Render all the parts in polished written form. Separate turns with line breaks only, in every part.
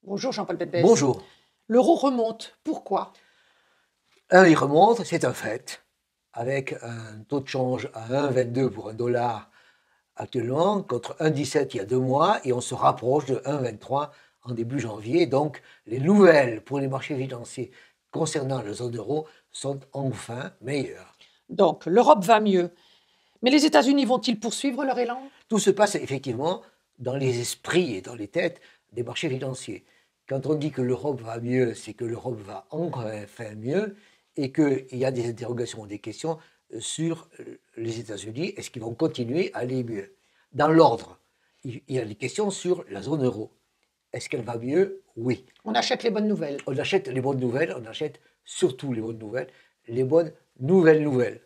Bonjour Jean-Paul Betbès.
Bonjour.
L'euro remonte. Pourquoi?
Il remonte, c'est un fait, avec un taux de change à 1,22 pour un dollar actuellement, contre 1,17 il y a 2 mois, et on se rapproche de 1,23 en début janvier. Donc, les nouvelles pour les marchés financiers concernant la zone euro sont enfin meilleures.
Donc, l'Europe va mieux. Mais les États-Unis vont-ils poursuivre leur élan?
Tout se passe effectivement dans les esprits et dans les têtes des marchés financiers. Quand on dit que l'Europe va mieux, c'est que l'Europe va enfin mieux et qu'il y a des interrogations, des questions sur les États-Unis. Est-ce qu'ils vont continuer à aller mieux? Dans l'ordre, il y a des questions sur la zone euro. Est-ce qu'elle va mieux? Oui.
On achète les bonnes nouvelles.
On achète les bonnes nouvelles, on achète surtout les bonnes nouvelles.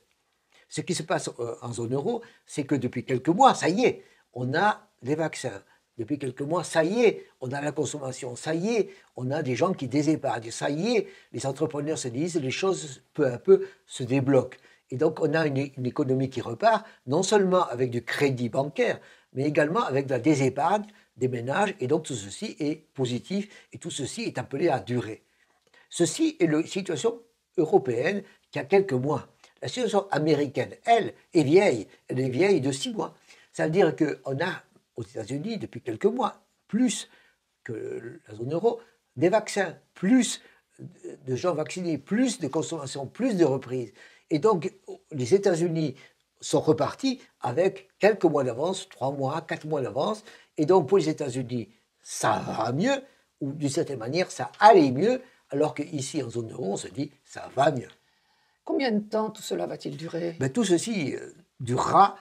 Ce qui se passe en zone euro, c'est que depuis quelques mois, ça y est, on a des vaccins. Depuis quelques mois, ça y est, on a la consommation. Ça y est, on a des gens qui désépargnent. Ça y est, les entrepreneurs se disent, les choses peu à peu se débloquent. Et donc, on a une économie qui repart, non seulement avec du crédit bancaire, mais également avec de la désépargne des ménages. Et donc, tout ceci est positif et tout ceci est appelé à durer. Ceci est la situation européenne qui a quelques mois. La situation américaine, elle, est vieille. Elle est vieille de 6 mois. Ça veut dire qu'on a, aux États-Unis, depuis quelques mois, plus que la zone euro, des vaccins, plus de gens vaccinés, plus de consommation, plus de reprise. Et donc, les États-Unis sont repartis avec quelques mois d'avance, 3 mois, 4 mois d'avance. Et donc, pour les États-Unis, ça va mieux, ou d'une certaine manière, ça allait mieux, alors qu'ici, en zone euro, on se dit, ça va mieux.
Combien de temps tout cela va-t-il durer?
Tout ceci durera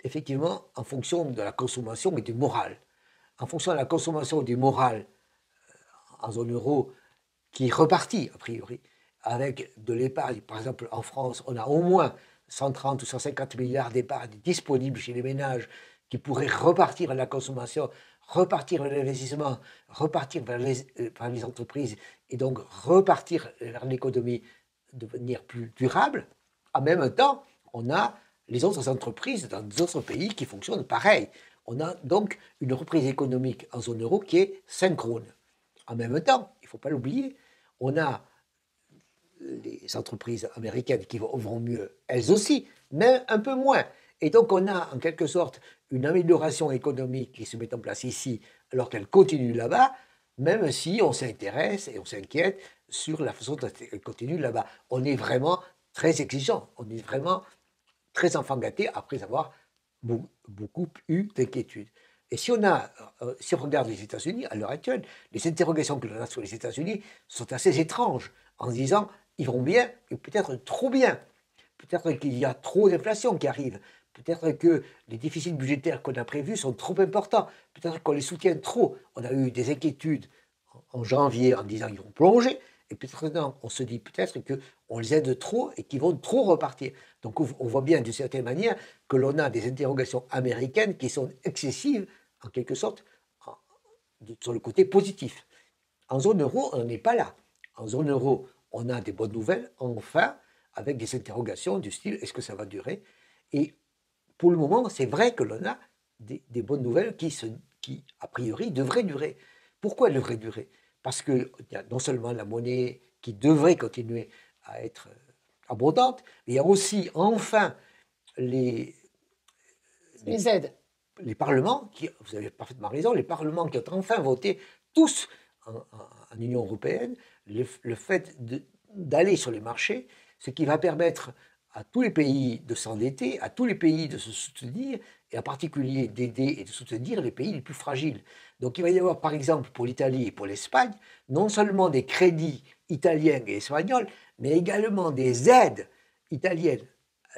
effectivement en fonction de la consommation et du moral. En fonction de la consommation et du moral en zone euro, qui est reparti, a priori, avec de l'épargne. Par exemple, en France, on a au moins 130 ou 150 milliards d'épargne disponibles chez les ménages qui pourraient repartir à la consommation, repartir vers l'investissement, repartir vers les entreprises et donc repartir vers l'économie, devenir plus durable. En même temps, on a les autres entreprises dans d'autres pays qui fonctionnent pareil. On a donc une reprise économique en zone euro qui est synchrone. En même temps, il ne faut pas l'oublier, on a les entreprises américaines qui vont mieux, elles aussi, mais un peu moins. Et donc on a en quelque sorte une amélioration économique qui se met en place ici, alors qu'elle continue là-bas, même si on s'intéresse et on s'inquiète sur la façon dont elle continue là-bas. On est vraiment très exigeant, on est vraiment très enfant gâté après avoir beaucoup eu d'inquiétudes. Et si on regarde les États-Unis, à l'heure actuelle, les interrogations que l'on a sur les États-Unis sont assez étranges, en se disant, ils vont bien, et peut-être trop bien. Peut-être qu'il y a trop d'inflation qui arrive. Peut-être que les déficits budgétaires qu'on a prévus sont trop importants. Peut-être qu'on les soutient trop. On a eu des inquiétudes en janvier en disant qu'ils vont plonger. Et peut-être non, on se dit peut-être qu'on les aide trop et qu'ils vont trop repartir. Donc on voit bien d'une certaine manière que l'on a des interrogations américaines qui sont excessives, en quelque sorte, sur le côté positif. En zone euro, on n'est pas là. En zone euro, on a des bonnes nouvelles, enfin, avec des interrogations du style est-ce que ça va durer? Et pour le moment, c'est vrai que l'on a des bonnes nouvelles qui, a priori, devraient durer. Pourquoi elles devraient durer? Parce qu'il y a non seulement la monnaie qui devrait continuer à être abondante, mais il y a aussi, enfin, les
aides.
Les parlements, vous avez parfaitement raison, les parlements qui ont enfin voté, tous en Union européenne, le fait d'aller sur les marchés, ce qui va permettre à tous les pays de s'endetter, à tous les pays de se soutenir, et en particulier d'aider et de soutenir les pays les plus fragiles. Donc il va y avoir par exemple pour l'Italie et pour l'Espagne, non seulement des crédits italiens et espagnols, mais également des aides italiennes,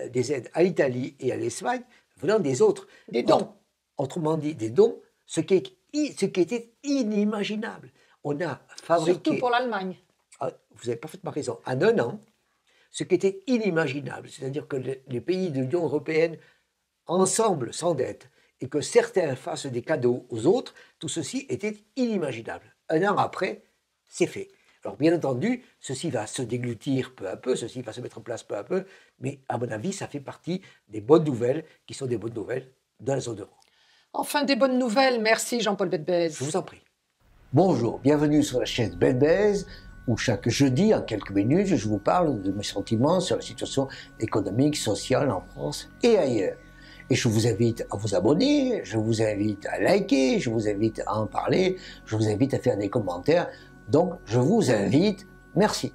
des aides à l'Italie et à l'Espagne venant des autres.
Des dons.
Autrement dit, des dons, ce qui était inimaginable. On a fabriqué...
Surtout pour l'Allemagne.
Vous avez parfaitement raison. En un an, ce qui était inimaginable, c'est-à-dire que les pays de l'Union européenne, ensemble, s'endettent, et que certains fassent des cadeaux aux autres, tout ceci était inimaginable. Un an après, c'est fait. Alors bien entendu, ceci va se déglutir peu à peu, ceci va se mettre en place peu à peu, mais à mon avis, ça fait partie des bonnes nouvelles, qui sont des bonnes nouvelles de la zone euro.
Enfin, des bonnes nouvelles. Merci Jean-Paul Betbès.
Je vous en prie. Bonjour, bienvenue sur la chaîne BenBaise, où chaque jeudi, en quelques minutes, je vous parle de mes sentiments sur la situation économique, sociale en France et ailleurs. Et je vous invite à vous abonner, je vous invite à liker, je vous invite à en parler, je vous invite à faire des commentaires. Donc, je vous invite. Merci.